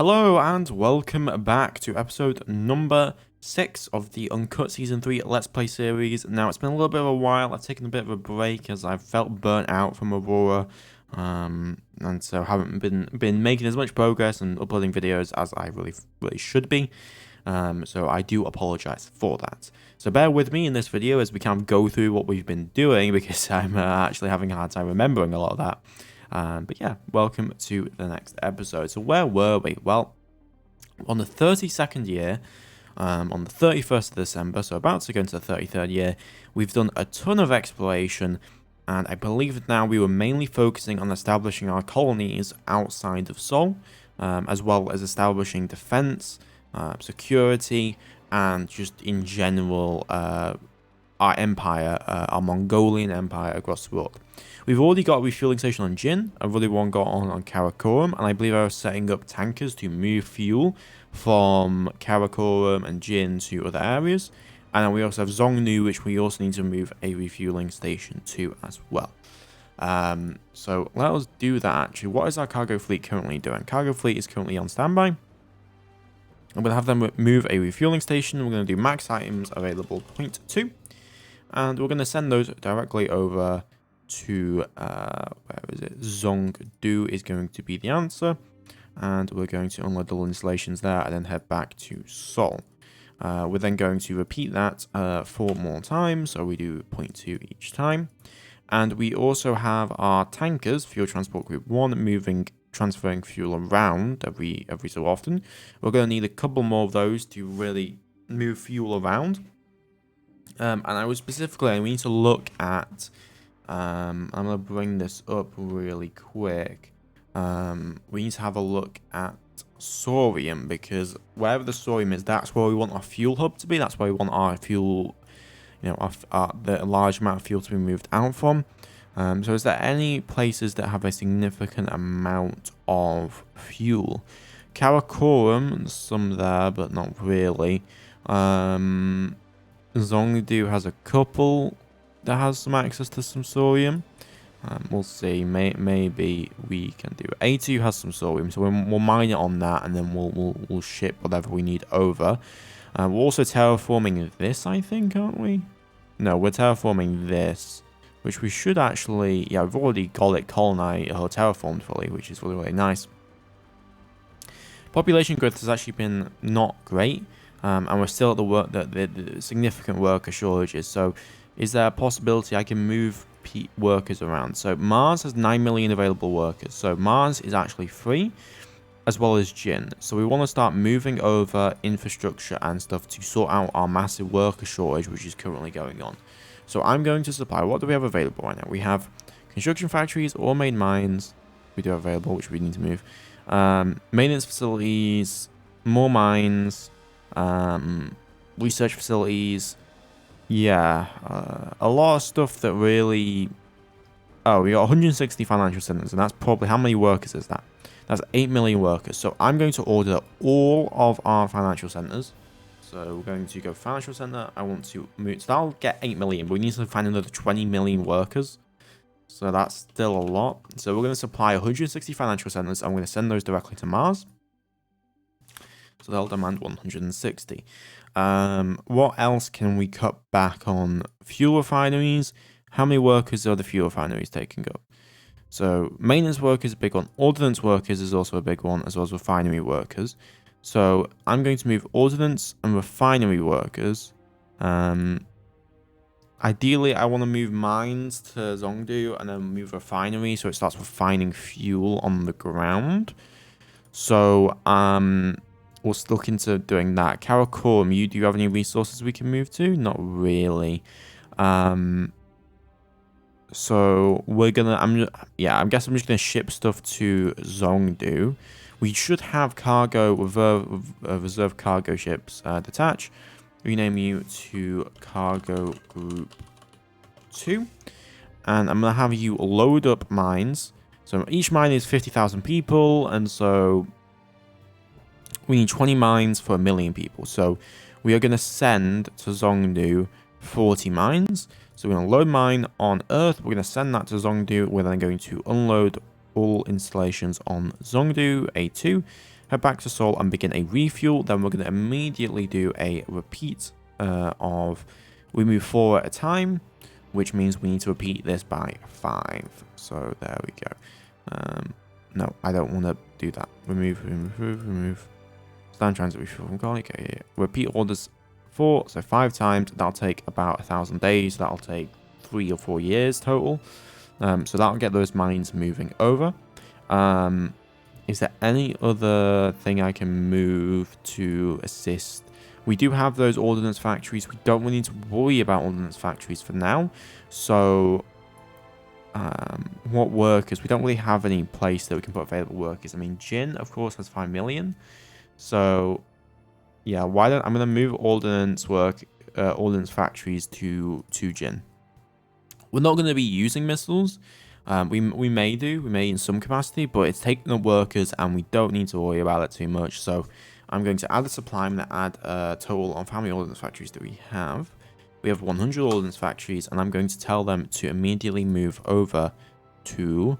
Hello and welcome back to episode number 6 of the Uncut Season 3 Let's Play series. Now, it's been a little bit of a while. I've taken a bit of a break as I've felt burnt out from Aurora. And so haven't been making as much progress and uploading videos as I really should be. So I do apologize for that. So bear with me in this video as we kind of go through what we've been doing, because I'm actually having a hard time remembering a lot of that. But yeah, welcome to the next episode. So where were we? Well, on the 32nd year, on the 31st of December, so about to go into the 33rd year, we've done a ton of exploration, and I believe now we were mainly focusing on establishing our colonies outside of Sol, as well as establishing defense, security, and just in general our empire, our Mongolian empire across the world. We've already got a refueling station on Jin, I've already got on Karakorum, and I believe I was setting up tankers to move fuel from Karakorum and Jin to other areas. And then we also have Zongnu, which we also need to move a refueling station to as well. So let us do that actually. What is our cargo fleet currently doing? Cargo fleet is currently on standby. I'm going to have them move a refueling station. We're going to do max items available 0.2. And we're going to send those directly over to, where is it? Zongdu is going to be the answer. And we're going to unload all installations there and then head back to Sol. We're then going to repeat that 4 more times. So we do 0.2 each time. And we also have our tankers, Fuel Transport Group 1, transferring fuel around every so often. We're going to need a couple more of those to really move fuel around. And I was specifically, we need to look at, I'm going to bring this up really quick. We need to have a look at Saurium, because wherever the Saurium is, that's where we want our fuel hub to be. That's where we want our fuel, the large amount of fuel to be moved out from. So is there any places that have a significant amount of fuel? Karakorum, some there, but not really. Zongdu has a couple that has some access to some Saurium. We'll see. Maybe we can do it. A2 has some Saurium, so we'll mine it on that, and then we'll ship whatever we need over. We're also terraforming this, I think, aren't we? No, we're terraforming this, which we should actually... Yeah, we've already got it colonized or terraformed fully, which is really nice. Population growth has actually been not great. And we're still at the significant worker shortages. So is there a possibility I can move workers around? So Mars has 9 million available workers. So Mars is actually free, as well as Jin. So we want to start moving over infrastructure and stuff to sort out our massive worker shortage, which is currently going on. So I'm going to supply. What do we have available right now? We have construction factories, ore-made mines. We do have available, which we need to move. Maintenance facilities, more mines. Research facilities, yeah, a lot of stuff that really... Oh, we got 160 financial centers, and that's probably... How many workers is that? That's 8 million workers. So I'm going to order all of our financial centers. So we're going to go financial center. I want to move... So that'll get 8 million, but we need to find another 20 million workers. So that's still a lot. So we're going to supply 160 financial centers. I'm going to send those directly to Mars. So they'll demand 160. What else can we cut back on? Fuel refineries. How many workers are the fuel refineries taking up? So maintenance workers is a big one. Ordnance workers is also a big one, as well as refinery workers. So I'm going to move ordnance and refinery workers. Ideally, I want to move mines to Zongdu and then move refinery so it starts refining fuel on the ground. So we'll look into doing that. Karakorum, do you have any resources we can move to? Not really. So we're gonna... I guess I'm just gonna ship stuff to Zongdu. We should have reserve cargo ships detach. Rename you to Cargo Group 2. And I'm gonna have you load up mines. So each mine is 50,000 people, and so... We need 20 mines for 1 million people. So we are going to send to Zongdu 40 mines. So we're going to load mine on Earth. We're going to send that to Zongdu. We're then going to unload all installations on Zongdu A2. head back to Sol and begin a refuel. Then we're going to immediately do a repeat we move 4 at a time, which means we need to repeat this by 5. So there we go. No, I don't want to do that. Remove. Stand transit refuel from colony. Okay, yeah. Repeat orders 4, so 5 times. That'll take about 1,000 days. That'll take 3 or 4 years total. So that'll get those mines moving over. Is there any other thing I can move to assist? We do have those ordnance factories. We don't really need to worry about ordnance factories for now. So, what workers? We don't really have any place that we can put available workers. I mean, Jin, of course, has 5 million. So, yeah, I'm going to move ordnance factories to Jin. We're not going to be using missiles. We may in some capacity, but it's taking the workers and we don't need to worry about it too much. So I'm going to add a supply. I'm going to add a total on how many ordnance factories do we have. We have 100 ordnance factories, and I'm going to tell them to immediately move over to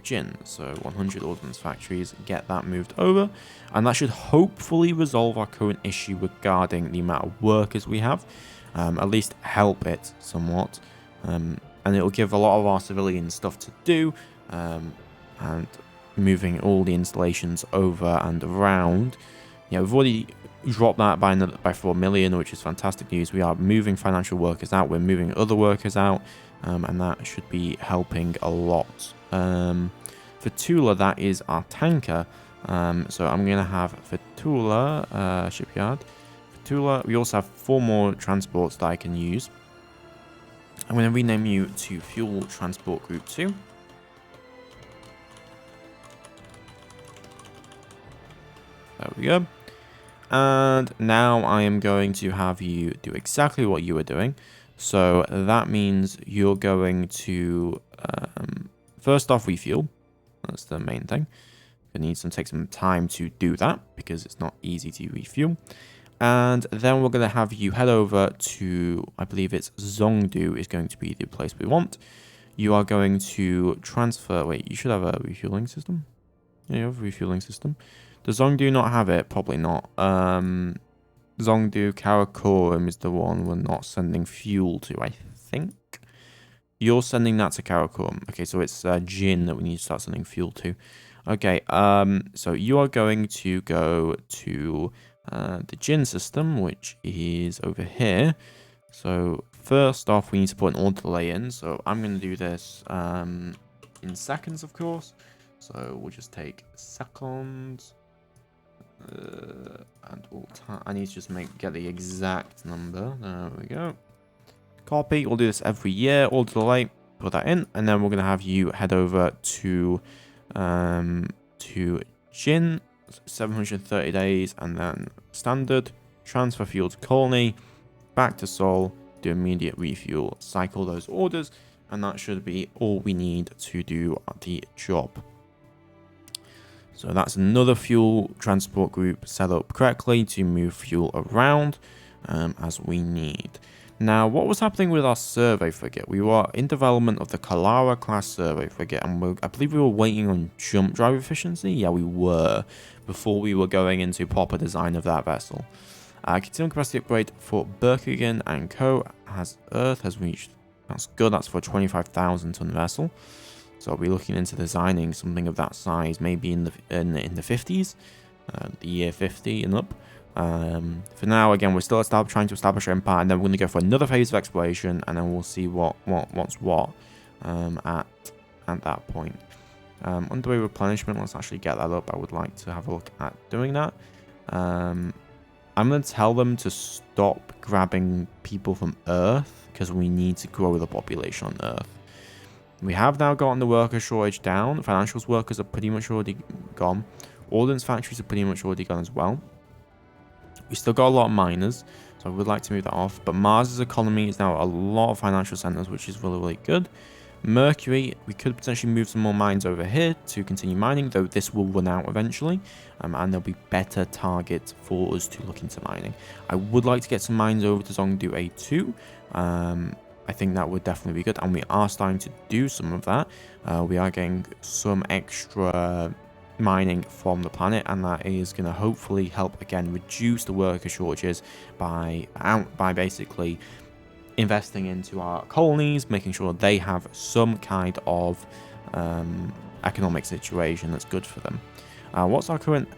Jin. So 100 ordnance factories, get that moved over, and that should hopefully resolve our current issue regarding the amount of workers we have. At least help it somewhat. And it'll give a lot of our civilian stuff to do, and moving all the installations over and around. Yeah, we've already dropped that by 4 million, which is fantastic news. We are moving financial workers out, we're moving other workers out, and that should be helping a lot. For Tula, that is our tanker. So I'm going to have for Tula, shipyard. For Tula, we also have 4 more transports that I can use. I'm going to rename you to Fuel Transport Group 2. There we go. And now I am going to have you do exactly what you were doing. So that means you're going to, first off, refuel. That's the main thing. You need to take some time to do that because it's not easy to refuel. And then we're going to have you head over to, I believe it's Zongdu is going to be the place we want. You are going to transfer, wait, you should have a refueling system. Yeah, you have a refueling system. Does Zongdu not have it? Probably not. Zongdu, Karakoram is the one we're not sending fuel to, I think. You're sending that to Karakoram. Okay, so it's Jin that we need to start sending fuel to. Okay, so you are going to go to the Jin system, which is over here. So first off, we need to put an order delay in. So I'm going to do this in seconds, of course. So we'll just take seconds. And all time. I need to just get the exact number. There we go. Copy. We'll do this every year. Order delay. Put that in, and then we're gonna have you head over to Jin. 730 days, and then standard. Transfer fuel to colony. Back to Sol. Do immediate refuel. Cycle those orders, and that should be all we need to do the job. So that's another fuel transport group set up correctly to move fuel around as we need. Now, what was happening with our survey frigate? We were in development of the Kalara class survey frigate, and I believe we were waiting on jump drive efficiency. Yeah, we were, before we were going into proper design of that vessel. Continuing capacity upgrade for Buckley and Co. Earth has reached. That's good. That's for a 25,000 ton vessel. So I'll be looking into designing something of that size, maybe in the 50s, the year 50 and up. For now, again, we're still trying to establish our empire, and then we're going to go for another phase of exploration, and then we'll see what's what at that point. Underway replenishment. Let's actually get that up. I would like to have a look at doing that. I'm going to tell them to stop grabbing people from Earth because we need to grow the population on Earth. We have now gotten the worker shortage down. Financials workers are pretty much already gone. Ordnance factories are pretty much already gone as well. We still got a lot of miners, so I would like to move that off. But Mars's economy is now a lot of financial centers, which is really, really good. Mercury, we could potentially move some more mines over here to continue mining, though this will run out eventually. And there'll be better targets for us to look into mining. I would like to get some mines over to Zongdu A2. I think that would definitely be good, and we are starting to do some of that. We are getting some extra mining from the planet, and that is going to hopefully help again reduce the worker shortages by basically investing into our colonies, making sure they have some kind of economic situation that's good for them. What's our current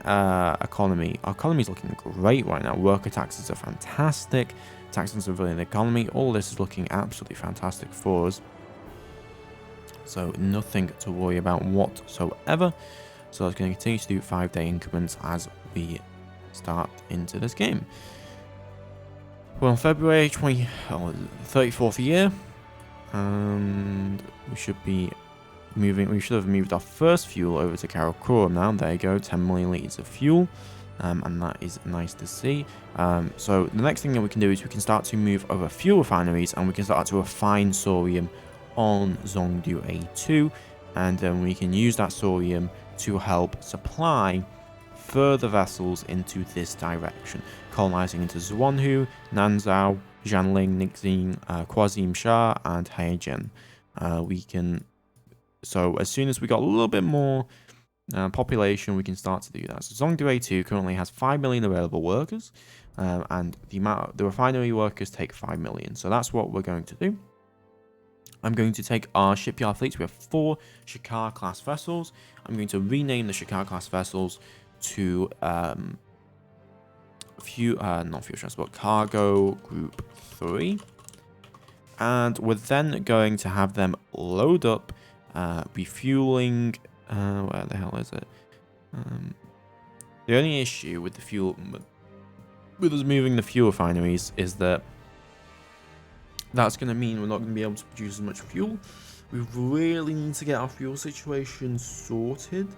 economy? Our economy is looking great right now. Worker taxes are fantastic. Taxes are really the economy. All this is looking absolutely fantastic for us. So nothing to worry about whatsoever. So I was going to continue to do 5-day increments as we start into this game. We're on February 34th year, and we should be moving. We should have moved our first fuel over to Aurora now. There you go, 10 million liters of fuel, and that is nice to see. So the next thing that we can do is we can start to move over fuel refineries, and we can start to refine sodium on Zongdu A2, and then we can use that sodium to help supply further vessels into this direction, colonizing into Zhuanhu, Nanzhao, Jianling, Ningxing, Quasim Sha, and Heijin. So as soon as we got a little bit more population, we can start to do that. So Zongdu A2 currently has 5 million available workers, and the refinery workers take 5 million. So that's what we're going to do. I'm going to take our shipyard fleets. We have 4 Shikar class vessels. I'm going to rename the Shikar class vessels to not fuel transport, cargo group 3. And we're then going to have them load up, refueling. Where the hell is it? The only issue with the fuel, with us moving the fuel refineries, is that that's going to mean we're not going to be able to produce as much fuel. We really need to get our fuel situation sorted,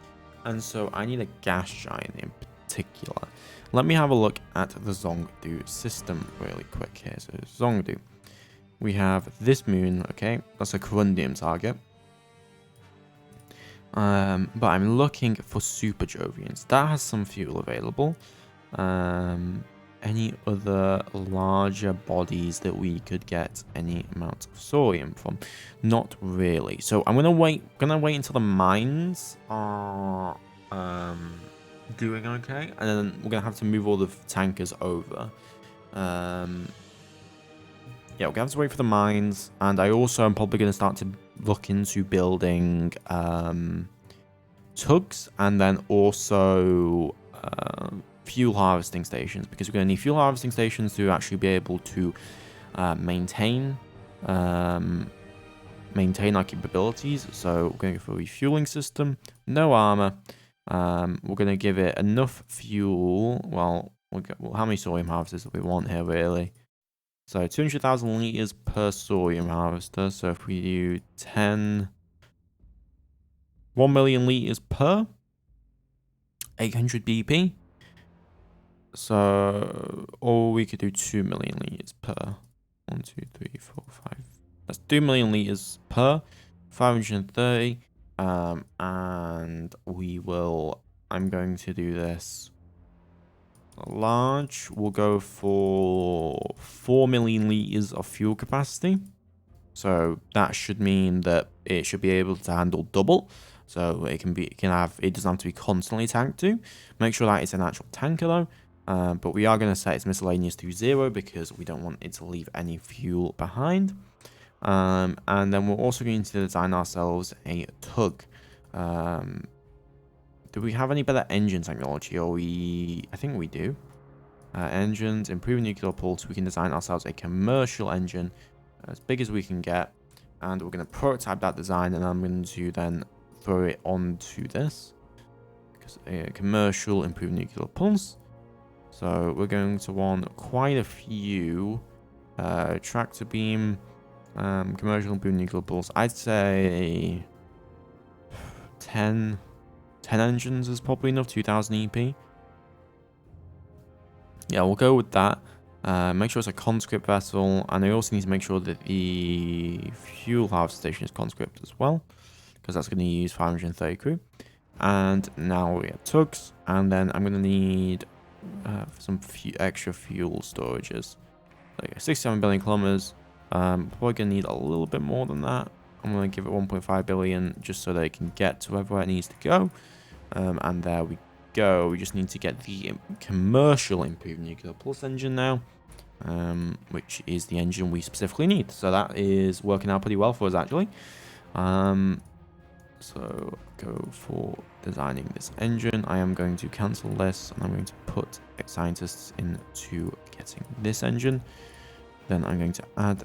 and so I need a gas giant in particular. Let me have a look at the Zongdu system really quick here. So Zongdu, we have this moon, okay, that's a corundium target. But I'm looking for super Jovians. That has some fuel available. Any other larger bodies that we could get any amount of sodium from? Not really. So I'm gonna wait until the mines are doing okay, and then we're gonna have to move all the tankers over. Yeah, we're gonna have to wait for the mines, and I also am probably gonna start to look into building tugs, and then also fuel harvesting stations, because we're going to need fuel harvesting stations to actually be able to maintain our capabilities. So we're going to go for a refueling system, no armor. We're going to give it enough fuel. Well, how many sodium harvesters do we want here, really? So 200,000 liters per sodium harvester. So if we do 1 million liters per 800 BP. So, or we could do 2 million liters per 1, 2, 3, 4, 5. That's 2 million liters per 530. And I'm going to do this large. We'll go for 4 million liters of fuel capacity. So that should mean that it should be able to handle double. So it doesn't have to be constantly tanked to. Make sure that it's an actual tanker though. But we are going to set its miscellaneous to 0 because we don't want it to leave any fuel behind. And then we're also going to design ourselves a tug. Do we have any better engine technology? I think we do. Engines, improving nuclear pulse. We can design ourselves a commercial engine as big as we can get. And we're going to prototype that design, and I'm going to then throw it onto this. Because a commercial improved nuclear pulse. So we're going to want quite a few tractor beam, commercial improved nuclear pulse. I'd say 10 engines is probably enough, 2000 EP. Yeah, we'll go with that. Make sure it's a conscript vessel, and I also need to make sure that the fuel harvest station is conscript as well, because that's going to use 530 crew. And now we have tugs, and then I'm going to need some extra fuel storages, like 67 billion kilometers. Probably gonna need a little bit more than that. I'm gonna give it 1.5 billion just so they can get to wherever it needs to go. And there we go. We just need to get the commercial improved nuclear pulse engine now, which is the engine we specifically need. So that is working out pretty well for us, actually. So go for designing this engine. I am going to cancel this, and I'm going to put scientists into getting this engine. Then I'm going to add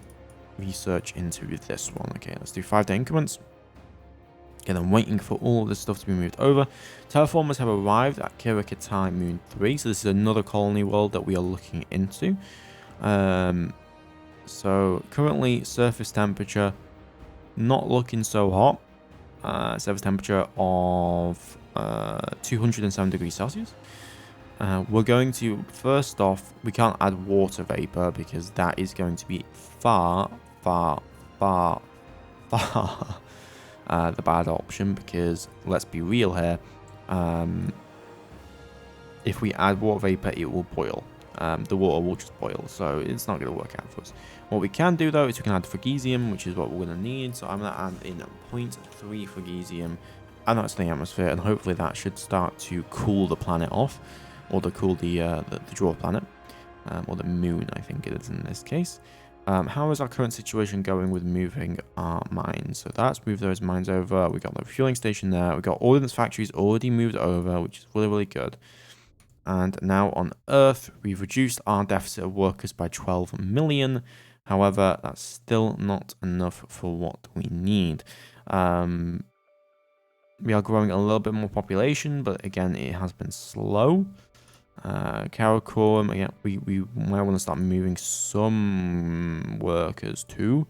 research into this one. Okay, let's do 5-day increments. Okay, I'm waiting for all of this stuff to be moved over. Terraformers have arrived at Kirikatai Moon 3, so this is another colony world that we are looking into. So currently surface temperature not looking so hot. Surface temperature of 207 degrees Celsius. We're going to, first off, we can't add water vapor because that is going to be far the bad option, because let's be real here, if we add water vapor, it will boil. The water will just boil, so it's not going to work out for us. What we can do, though, is we can add fragesium, which is what we're going to need. So I'm going to add in 0.3 fragesium, and that's the atmosphere, and hopefully that should start to cool the planet off, or to cool the dwarf planet, or the moon, I think it is in this case. How is our current situation going with moving our mines? So that's moved those mines over. We got the fueling station there. We got ordnance factories already moved over, which is really good. And now on Earth, we've reduced our deficit of workers by 12 million. However, that's still not enough for what we need. We are growing a little bit more population, but again, it has been slow. Karakorum, again, we might want to start moving some workers too.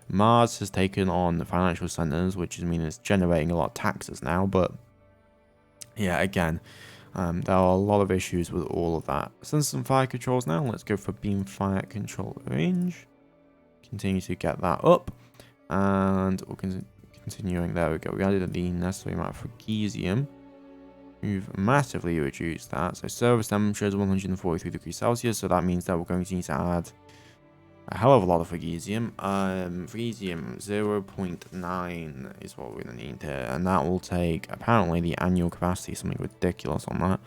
Mars has taken on the financial centers, which means it's generating a lot of taxes now, but yeah, again, there are a lot of issues with all of that. Since some fire controls now, let's go for beam fire control range. Continue to get that up, and we're continuing. There we go. We added the necessary amount of fragesium. We've massively reduced that. So surface temperature is 143 degrees Celsius, so that means that we're going to need to add a hell of a lot of fragesium. Fragesium 0.9 is what we're going to need here, and that will take apparently the annual capacity, something ridiculous on that.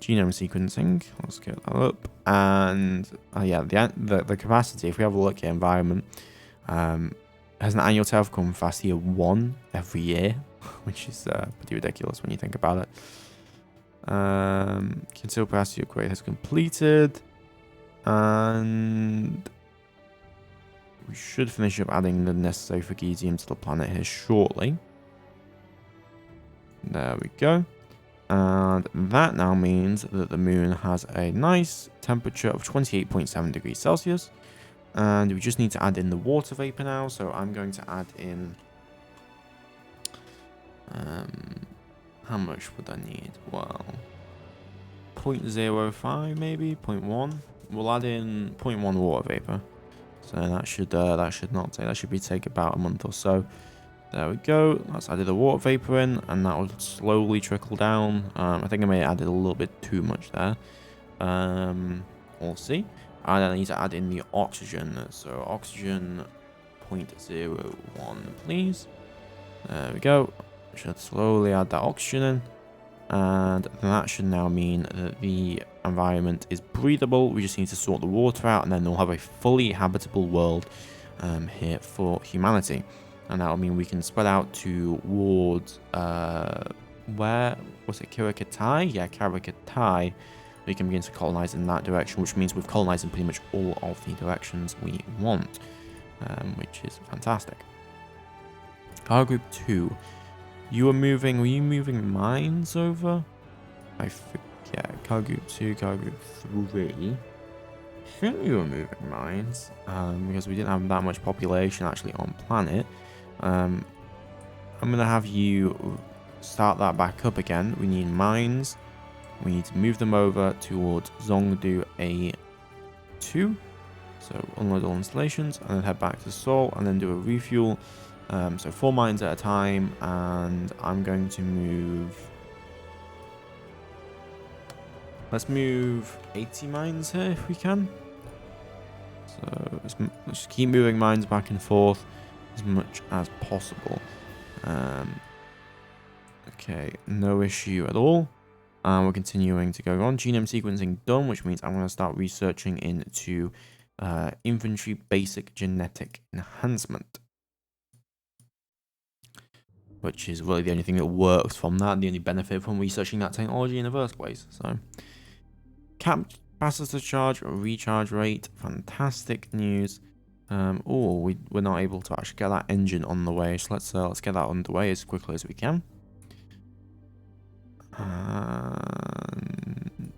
Genome sequencing, let's get that up, and yeah, the capacity, if we have a look at environment, has an annual terraforming capacity of 1 every year, which is pretty ridiculous when you think about it. Consider capacity upgrade has completed, and we should finish up adding the necessary fragesium to the planet here shortly. There we go. And that now means that the moon has a nice temperature of 28.7 degrees Celsius. And we just need to add in the water vapor now. So I'm going to add in... how much would I need? Well, 0.05 maybe, 0.1. We'll add in 0.1 water vapor. So that should be take about a month or so. There we go. Let's add the water vapor in, and that will slowly trickle down. I think I may have added a little bit too much there. We'll see. And then I need to add in the oxygen. So oxygen 0.01, please. There we go. Should slowly add that oxygen in, and that should now mean that the environment is breathable. We just need to sort the water out, and then we'll have a fully habitable world here for humanity. And that will mean we can spread out towards, where was it, Kirikatai? Yeah, Kirikatai. We can begin to colonize in that direction, which means we've colonized in pretty much all of the directions we want, which is fantastic. Car Group 2. Were you moving mines over? I forget. Car Group 2, Car Group 3. I think we were moving mines, because we didn't have that much population actually on planet. I'm going to have you start that back up again. We need mines. We need to move them over towards Zongdu A2. So unload all installations and then head back to Seoul and then do a refuel. So 4 mines at a time, and I'm going to move... Let's move 80 mines here if we can. So let's just keep moving mines back and forth as much as possible. Okay, no issue at all. We're continuing to go on. Genome sequencing done, which means I'm going to start researching into infantry basic genetic enhancement, which is really the only thing that works from that, the only benefit from researching that technology in the first place. So, capacitor charge, recharge rate, fantastic news. We're not able to actually get that engine on the way, so let's get that underway as quickly as we can. And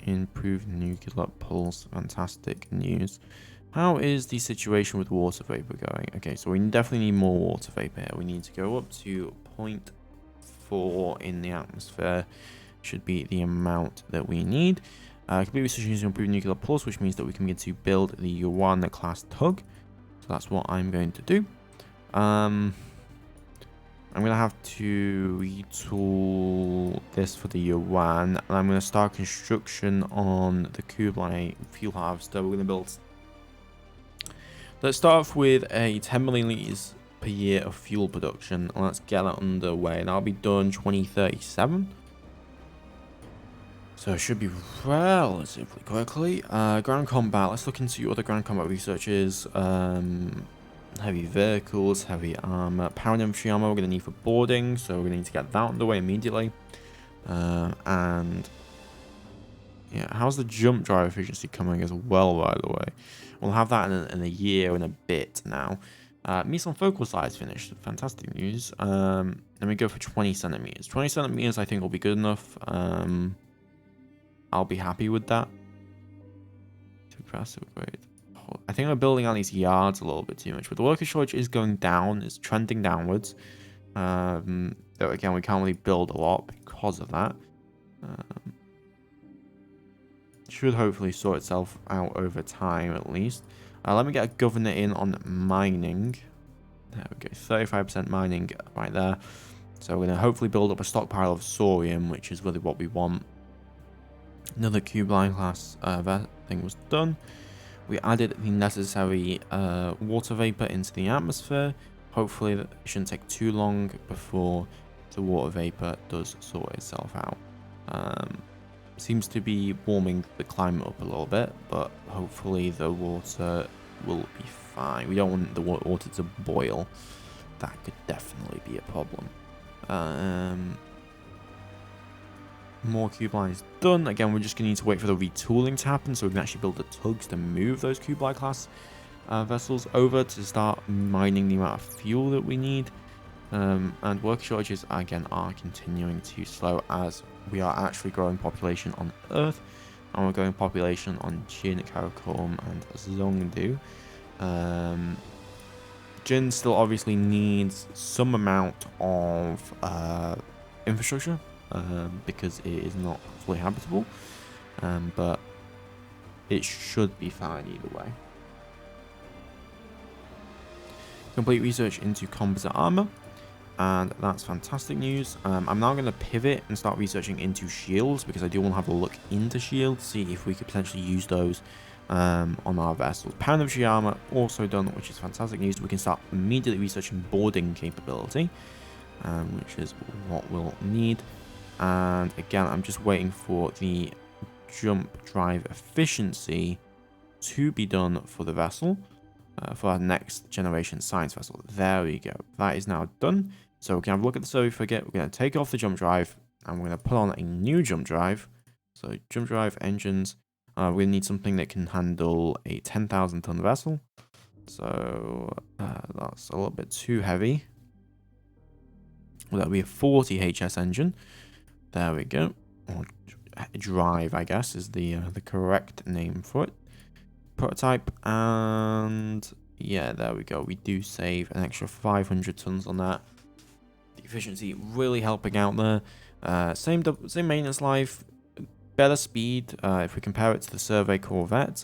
improved nuclear pulse, fantastic news. How is the situation with water vapor going? Okay, so we definitely need more water vapor here. We need to go up to 0.4 in the atmosphere. Should be the amount that we need. Complete research using improved nuclear pulse, which means that we can begin to build the Aurora class tug. So that's what I'm going to do. I'm going to have to retool this for the Yuan, and I'm going to start construction on the Kublai fuel harvester. We're going to build... Let's start off with a 10 million litres per year of fuel production, and let's get that underway. That'll be done 2037. So it should be relatively quickly. Ground combat, let's look into other ground combat researches. Heavy vehicles, heavy armor, power and infantry armor we're going to need for boarding, so we're going to need to get that underway immediately. And yeah, how's the jump drive efficiency coming as well, by the way? We'll have that in a year and a bit now. Meson focal size finished, fantastic news. Then we go for 20 centimeters. 20 centimeters I think will be good enough. I'll be happy with that. Too fast to upgrade. I think we're building out these yards a little bit too much, but the worker shortage is going down, it's trending downwards. Though again, we can't really build a lot because of that. Should hopefully sort itself out over time at least. Let me get a governor in on mining. There we go, 35% mining right there. So we're going to hopefully build up a stockpile of sorium, which is really what we want. Another Kublai class thing was done. We added the necessary water vapor into the atmosphere. Hopefully it shouldn't take too long before the water vapor does sort itself out. Seems to be warming the climate up a little bit, but hopefully the water will be fine. We don't want the water to boil. That could definitely be a problem. More Kublai is done. Again, we're just going to need to wait for the retooling to happen so we can actually build the tugs to move those Kublai class vessels over to start mining the amount of fuel that we need. And worker shortages, again, are continuing to slow as we are actually growing population on Earth. And we're growing population on Jin, Karakorum, and Zongdu. Jin still obviously needs some amount of infrastructure. Because it is not fully habitable, but it should be fine either way. Complete research into composite armor, and that's fantastic news. I'm now going to pivot and start researching into shields because I do want to have a look into shields, see if we could potentially use those on our vessels. Power infantry armor also done, which is fantastic news. We can start immediately researching boarding capability, which is what we'll need. And again, I'm just waiting for the jump drive efficiency to be done for the vessel, for our next generation science vessel. There we go. That is now done. So we can have a look at the survey frigate. We're going to take off the jump drive and we're going to put on a new jump drive. So jump drive engines. We're going to need something that can handle a 10,000 ton vessel. So that's a little bit too heavy. Well, that'll be a 40 HS engine. There we go. Or drive, I guess, is the correct name for it. Prototype, and yeah, there we go. We do save an extra 500 tons on that. The efficiency really helping out there. Same maintenance life, better speed. If we compare it to the Survey Corvette,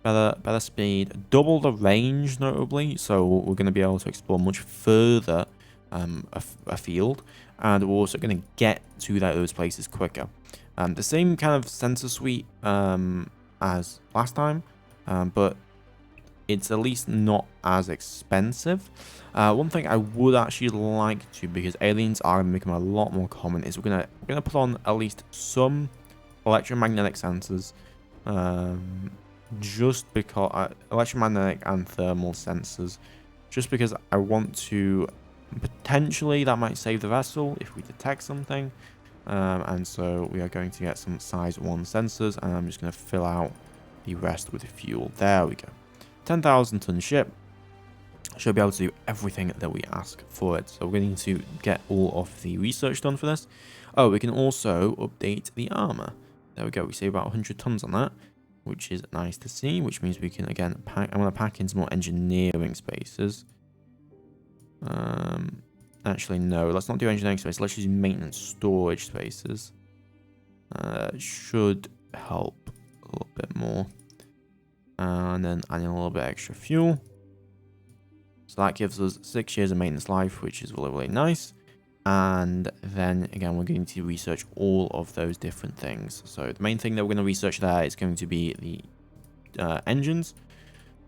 better speed, double the range notably. So we're going to be able to explore much further afield, and we're also going to get to those places quicker. The same kind of sensor suite as last time, but it's at least not as expensive. One thing I would actually like to, because aliens are becoming a lot more common, is we're gonna put on at least some electromagnetic sensors, just because electromagnetic and thermal sensors, just because I want to potentially that might save the vessel if we detect something. And so we are going to get some size 1 sensors, and I'm just going to fill out the rest with fuel. There we go. 10,000 ton ship. Should be able to do everything that we ask for it. So we're going to get all of the research done for this. Oh, we can also update the armor. There we go. We save about 100 tons on that, which is nice to see, which means we can, again, pack. I'm going to pack in some more engineering spaces. Actually, no, let's not do engineering space. Let's use maintenance storage spaces. Should help a little bit more. And then adding a little bit extra fuel. So that gives us 6 years of maintenance life, which is really, really nice. And then, again, we're going to research all of those different things. So the main thing that we're going to research there is going to be the engines.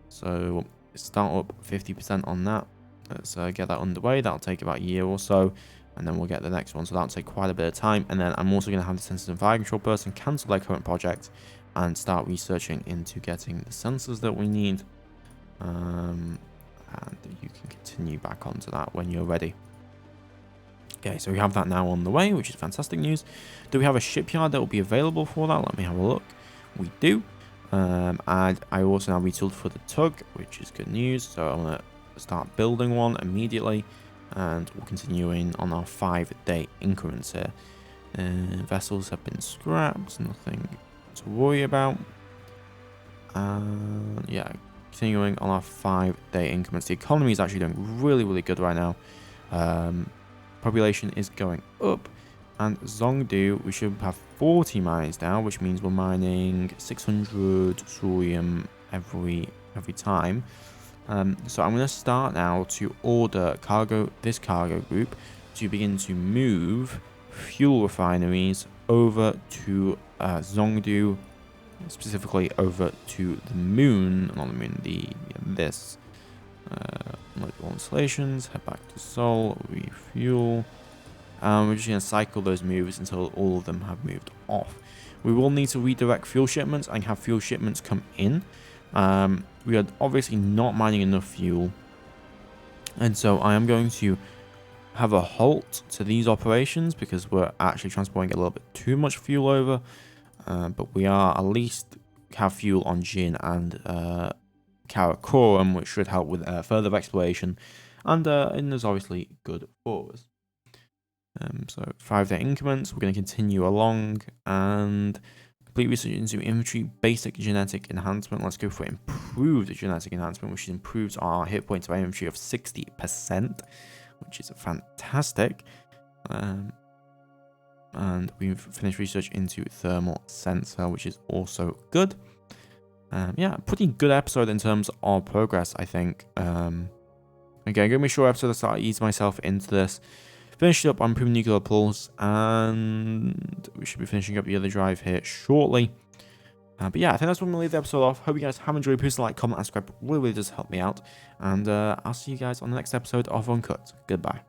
So start up 50% on that. Let's get that underway. That'll take about a year or so, and then we'll get the next one. So that'll take quite a bit of time. And then I'm also going to have the sensors and fire control person cancel their current project and start researching into getting the sensors that we need. And you can continue back onto that when you're ready. Okay, so we have that now on the way, which is fantastic news. Do we have a shipyard that will be available for that? Let me have a look. We do. And I also now retooled for the tug, which is good news. So I'm going to start building one immediately, and we're continuing on our 5-day increments here. Vessels have been scrapped, nothing to worry about. Yeah, continuing on our 5-day increments. The economy is actually doing really, really good right now. Population is going up, and Zongdu, we should have 40 mines now, which means we're mining 600 thorium every time. So I'm going to start now to order this cargo group to begin to move fuel refineries over to Zongdu, specifically over to the moon, not the moon, this. Multiple installations, head back to Seoul, refuel. We're just going to cycle those moves until all of them have moved off. We will need to redirect fuel shipments and have fuel shipments come in. We are obviously not mining enough fuel, and so I am going to have a halt to these operations because we're actually transporting a little bit too much fuel over, but we are at least have fuel on Jin and Karakoram, which should help with further exploration, and is obviously good for us. So 5-day increments, we're going to continue along and complete research into infantry basic genetic enhancement. Let's go for improved genetic enhancement, which improves our hit points of infantry of 60%, which is fantastic. And we've finished research into thermal sensor, which is also good. Yeah, pretty good episode in terms of progress, I think. Again, going to be a short episode to start ease myself into this. Finished up on improving nuclear pulse, and we should be finishing up the other drive here shortly. But yeah, I think that's when we'll leave the episode off. Hope you guys have enjoyed. Please like, comment, and subscribe. Really, really does help me out. And I'll see you guys on the next episode of Uncut. Goodbye.